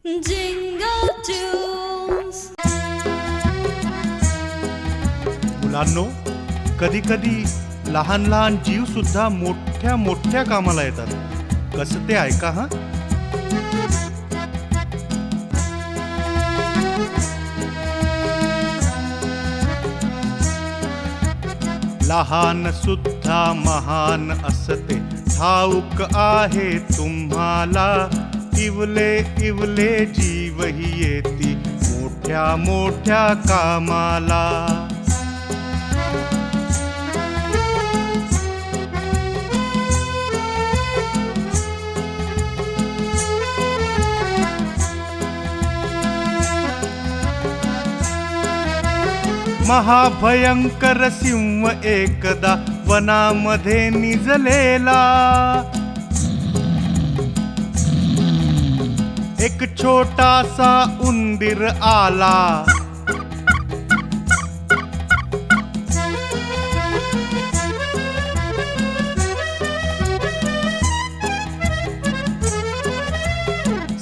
Jingle tunes. मुलांनो, कधी कधी लहान लहान जीव सुद्धा मोठ्या मोठ्या कामाला येतात. कसं ते ऐका हा. लहान सुद्धा महान असते ठाऊक आहे तुम्हाला. इवले इवले जीवही येती मोठ्या मोठ्या कामाला. महाभयंकर सिंह एकदा वनामध्ये निजलेला. एक छोटासा उंदीर आला.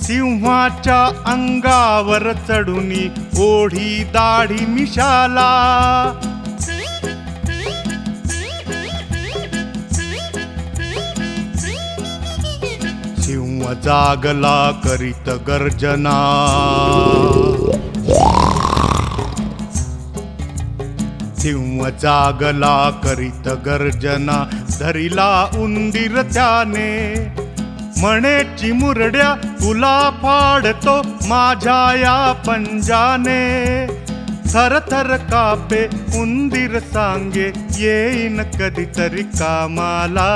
सिंहाच्या अंगावर चढुनी ओढी दाढी मिशाला. सिंह जागला करीत गर्जना. सिंह जागला करीत गर्जना. धरिला उंदीर त्याने. म्हणे चिमुरड्या तुला फाडतो माझ्या या पंजाने. थर थर कापे उंदीर सांगे येईन कधीतरी कामाला.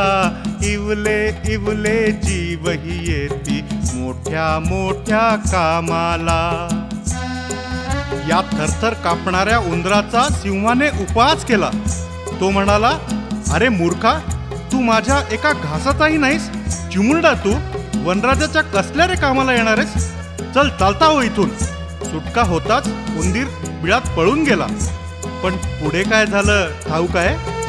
इवले इवले जीवही येती मोठ्या मोठ्या कामाला. या थरथर कापणाऱ्या उंदराचा सिंहाने उपहास केला. तो म्हणाला, अरे मूर्खा, तू माझ्या एका घासाचाही नाहीस. चिमुरडा तू वनराजाच्या कसल्या रे कामाला येणार आहेस. चल चालता हो इथून. सुटका होताच उंदीर बिळात पळून गेला. पण पुढे काय झालं ठाऊक आहे.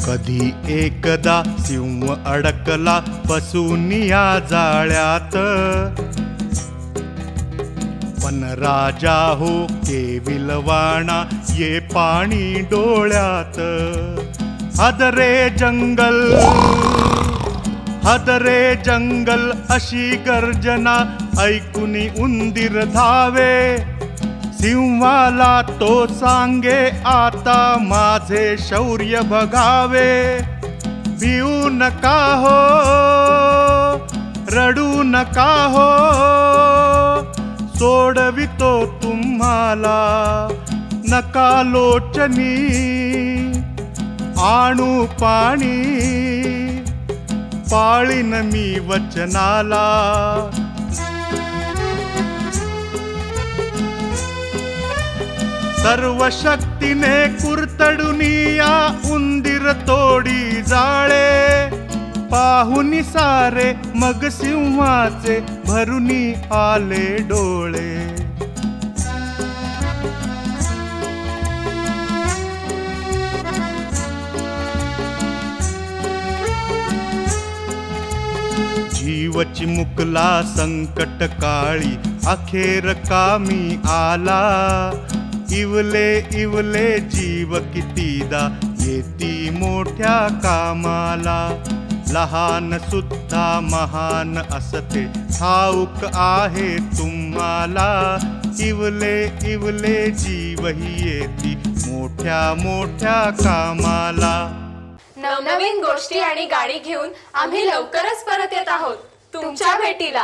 कधी एकदा सिंह अडकला बसून या जाळ्यात. पण राजा हो केविलवाणा ये पाणी डोळ्यात. हदरे जंगल हदरे जंगल अशी गर्जना ऐकुनी उंदीर धावे. सिंहाला तो सांगे आता माझे शौर्य बघावे. भिऊ नका हो रडू नका हो सोडवितो तुम्हाला. नका लोचनी आणू पाणी पाळीन मी वचनाला. सर्व शक्तीने कुरतडुनी या उंदीर तोडी जाळे. पाहुनी सारे मग सिंहाचे भरुनी आले डोळे. जीव चिमुकला संकट काळी अखेर कामी आला. इवले इवले जीव कितीदा येती मोठ्या कामाला. लहान सुद्धा महान असते ठाऊक आहे तुम्हाला. इवले इवले जीवही येती मोठ्या मोठ्या कामाला. नवनवीन गोष्टी आणि गाणी घेऊन आम्ही लवकरच परत येत आहोत तुमच्या भेटीला.